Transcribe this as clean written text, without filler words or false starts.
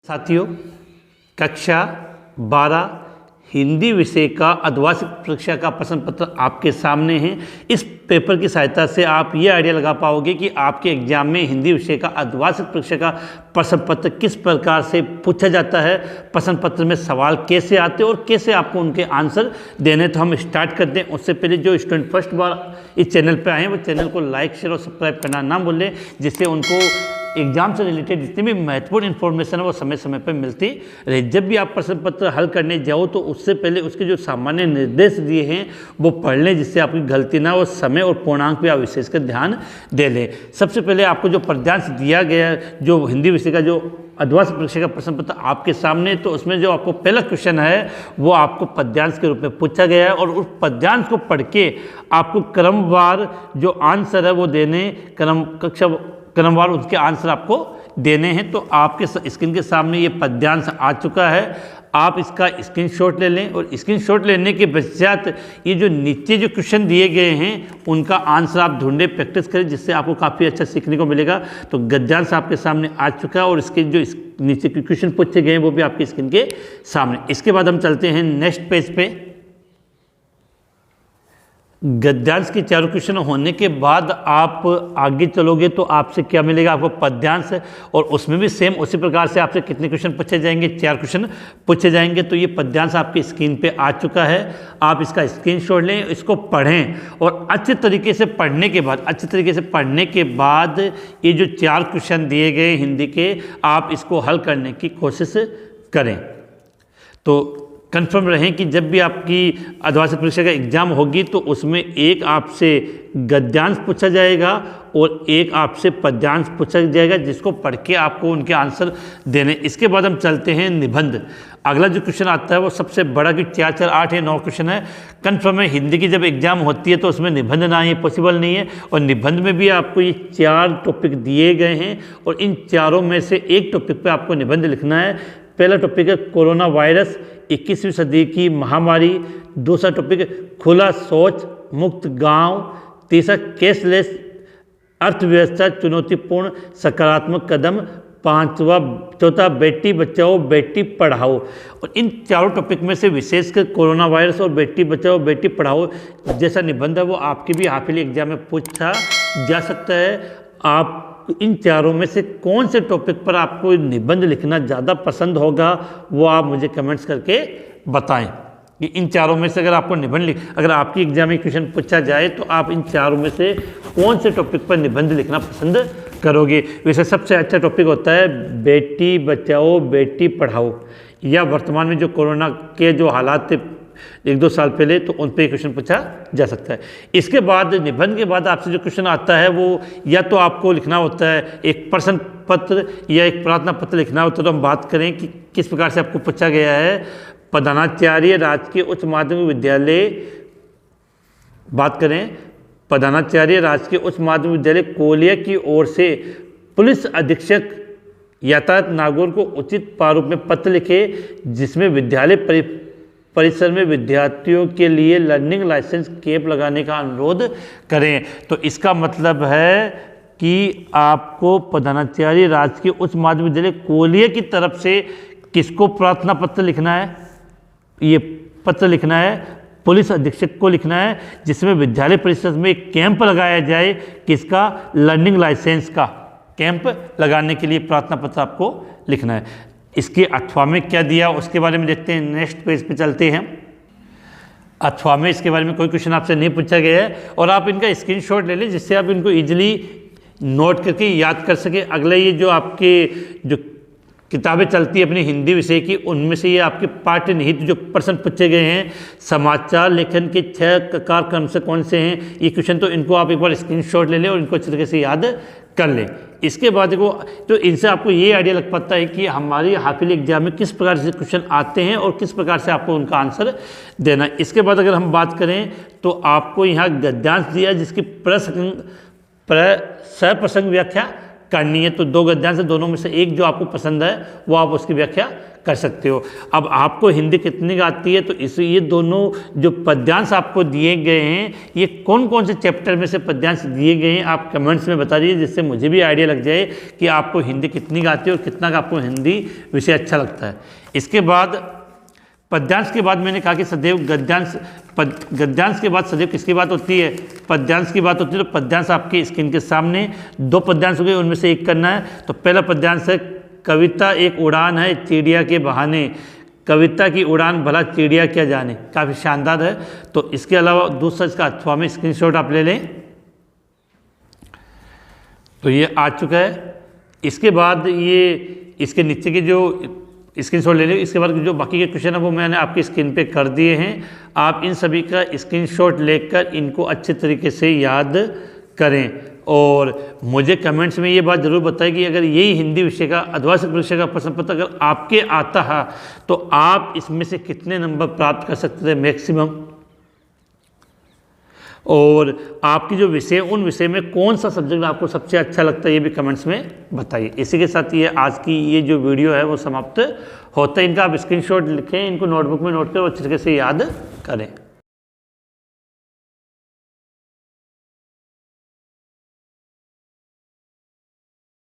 साथियों, कक्षा 12 हिंदी विषय का अर्धवार्षिक परीक्षा का प्रश्न पत्र आपके सामने है। इस पेपर की सहायता से आप ये आइडिया लगा पाओगे कि आपके एग्जाम में हिंदी विषय का अर्धवार्षिक परीक्षा का प्रश्न पत्र किस प्रकार से पूछा जाता है, प्रश्न पत्र में सवाल कैसे आते हैं और कैसे आपको उनके आंसर देने। तो हम स्टार्ट करते हैं। उससे पहले जो स्टूडेंट फर्स्ट बार इस चैनल पर आए हैं वो चैनल को लाइक, शेयर और सब्सक्राइब करना ना भूलें, जिससे उनको एग्जाम से रिलेटेड जितनी भी महत्वपूर्ण इन्फॉर्मेशन है वो समय समय पर मिलती रहे। जब भी आप प्रश्न पत्र हल करने जाओ तो उससे पहले उसके जो सामान्य निर्देश दिए हैं वो पढ़ लें, जिससे आपकी गलती ना हो। समय और पूर्णांक पे आप विशेषकर ध्यान दे लें। सबसे पहले आपको जो पद्यांश दिया गया है, जो हिंदी विषय का जो अर्धवार्षिक परीक्षा का प्रश्न पत्र आपके सामने, तो उसमें जो आपको पहला क्वेश्चन है वो आपको पद्यांश के रूप में पूछा गया है और उस पद्यांश को पढ़ के आपको क्रमवार जो आंसर है वो देने, क्रमवार उसके आंसर आपको देने हैं। तो आपके स्क्रीन के सामने ये पद्यांश आ चुका है। आप इसका स्क्रीनशॉट ले लें और स्क्रीनशॉट लेने के पश्चात ये जो नीचे जो क्वेश्चन दिए गए हैं उनका आंसर आप ढूंढे, प्रैक्टिस करें, जिससे आपको काफ़ी अच्छा सीखने को मिलेगा। तो गद्यांश आपके सामने आ चुका है और इसके जो नीचे क्वेश्चन पूछे गए हैं वो भी आपकी स्क्रीन के सामने। इसके बाद हम चलते हैं नेक्स्ट पेज पे। गद्यांश के चारों क्वेश्चन होने के बाद आप आगे चलोगे तो आपसे क्या मिलेगा, आपको पद्यांश, और उसमें भी सेम उसी प्रकार से आपसे कितने क्वेश्चन पूछे जाएंगे, 4 क्वेश्चन पूछे जाएंगे। तो ये पद्यांश आपकी स्क्रीन पे आ चुका है। आप इसका स्क्रीनशॉट लें, इसको पढ़ें और अच्छे तरीके से पढ़ने के बाद ये जो 4 क्वेश्चन दिए गए हिंदी के, आप इसको हल करने की कोशिश करें। तो कंफर्म रहें कि जब भी आपकी अर्धवार्षिक परीक्षा का एग्जाम होगी तो उसमें एक आपसे गद्यांश पूछा जाएगा और एक आपसे पद्यांश पूछा जाएगा, जिसको पढ़ के आपको उनके आंसर देने। इसके बाद हम चलते हैं निबंध। अगला जो क्वेश्चन आता है वो सबसे बड़ा, कि 4 4 8 है, 9 क्वेश्चन है। कंफर्म है हिंदी की जब एग्जाम होती है तो उसमें निबंध ना ये पॉसिबल नहीं है, और निबंध में भी आपको ये 4 टॉपिक दिए गए हैं और इन चारों में से एक टॉपिक पर आपको निबंध लिखना है। पहला टॉपिक है कोरोना वायरस 21वीं सदी की महामारी। दूसरा टॉपिक खुला शौच मुक्त गांव। तीसरा कैशलेस अर्थव्यवस्था चुनौतीपूर्ण सकारात्मक कदम। चौथा बेटी बचाओ बेटी पढ़ाओ। और इन चारों टॉपिक में से विशेषकर कोरोना वायरस और बेटी बचाओ बेटी पढ़ाओ जैसा निबंध है वो आपके भी हाफिली एग्जाम में पूछा जा सकता है। आप इन चारों में से कौन से टॉपिक पर आपको निबंध लिखना ज़्यादा पसंद होगा वो आप मुझे कमेंट्स करके बताएं कि इन चारों में से अगर आपको निबंध अगर आपकी एग्जाम में क्वेश्चन पूछा जाए तो आप इन चारों में से कौन से टॉपिक पर निबंध लिखना पसंद करोगे। वैसे सबसे अच्छा टॉपिक होता है बेटी बचाओ बेटी पढ़ाओ, या वर्तमान में जो कोरोना के जो हालात थे 1-2 साल पहले, तो उन पर क्वेश्चन पूछा जा सकता है। इसके बाद निबंध के बाद आपसे जो क्वेश्चन आता है वो या तो आपको लिखना होता है एक प्रश्न पत्र या एक प्रार्थना पत्र लिखना होता है। तो हम बात करें कि किस प्रकार से आपको पूछा गया है। प्रधानाचार्य राजकीय उच्च माध्यमिक विद्यालय, बात करें प्रधानाचार्य राजकीय उच्च माध्यमिक विद्यालय कोलिया की ओर से पुलिस अधीक्षक यातायात नागौर को उचित प्रारूप में पत्र लिखे, जिसमें विद्यालय परिसर में विद्यार्थियों के लिए लर्निंग लाइसेंस कैंप लगाने का अनुरोध करें। तो इसका मतलब है कि आपको प्रधानाचार्य राजकीय उच्च माध्यमिक विद्यालय कोलिया की तरफ से किसको प्रार्थना पत्र लिखना है, ये पत्र लिखना है पुलिस अधीक्षक को लिखना है, जिसमें विद्यालय परिसर में एक कैंप लगाया जाए, किसका, लर्निंग लाइसेंस का कैंप लगाने के लिए प्रार्थना पत्र आपको लिखना है। इसके अथवा में क्या दिया उसके बारे में देखते हैं। नेक्स्ट पेज पे चलते हैं। अथवा में इसके बारे में कोई क्वेश्चन आपसे नहीं पूछा गया है और आप इनका स्क्रीनशॉट ले लें, जिससे आप इनको इजीली नोट करके याद कर सके। अगले ये जो आपके जो किताबें चलती है अपनी हिंदी विषय की, उनमें से ये आपके पाठ्य निहित जो प्रश्न पूछे गए हैं, समाचार लेखन के 6 कार्यक्रम से कौन से हैं ये क्वेश्चन, तो इनको आप एक बार स्क्रीनशॉट ले लें और इनको अच्छे तरीके से याद कर लें। इसके बाद देखो, तो इनसे आपको ये आइडिया लग पाता है कि हमारी हाफिली एग्जाम में किस प्रकार से क्वेश्चन आते हैं और किस प्रकार से आपको उनका आंसर देना है। इसके बाद अगर हम बात करें तो आपको यहाँ गद्यांश दिया जिसकी सप्रसंग व्याख्या करनी है। तो 2 गद्यांश है, दोनों में से एक जो आपको पसंद है वो आप उसकी व्याख्या कर सकते हो। अब आपको हिंदी कितनी आती है, तो इस ये दोनों जो पद्यांश आपको दिए गए हैं, ये कौन कौन से चैप्टर में से पद्यांश दिए गए हैं आप कमेंट्स में बता दीजिए, जिससे मुझे भी आइडिया लग जाए कि आपको हिंदी कितनी आती है और कितना का आपको हिंदी विषय अच्छा लगता है। इसके बाद पद्यांश के बाद मैंने कहा कि सदैव गद्यांश, गद्यांश के बाद सदैव किसकी बात होती है, पद्यांश की बात होती है। तो पद्यांश आपकी स्क्रीन के सामने 2 पद्यांश हो गए, उनमें से एक करना है। तो पहला पद्यांश है, कविता एक उड़ान है चिड़िया के बहाने, कविता की उड़ान भला चिड़िया क्या जाने। काफ़ी शानदार है। तो इसके अलावा दूसरा इसका अथवा में स्क्रीनशॉट आप ले लें, तो ये आ चुका है। इसके बाद ये इसके नीचे के जो स्क्रीनशॉट ले लें, इसके बाद जो बाकी के क्वेश्चन है वो मैंने आपकी स्क्रीन पे कर दिए हैं। आप इन सभी का स्क्रीनशॉट लेकर इनको अच्छे तरीके से याद करें और मुझे कमेंट्स में ये बात ज़रूर बताएं कि अगर यही हिंदी विषय का अर्धवार्षिक परीक्षा का प्रश्न पत्र अगर आपके आता है तो आप इसमें से कितने नंबर प्राप्त कर सकते थे मैक्सिमम, और आपकी जो विषय उन विषय में कौन सा सब्जेक्ट आपको सबसे अच्छा लगता है ये भी कमेंट्स में बताइए। इसी के साथ ये आज की ये जो वीडियो है वो समाप्त होता है। इनका आप स्क्रीनशॉट लिखें, इनको नोटबुक में नोट करें और अच्छे तरीके से याद करें।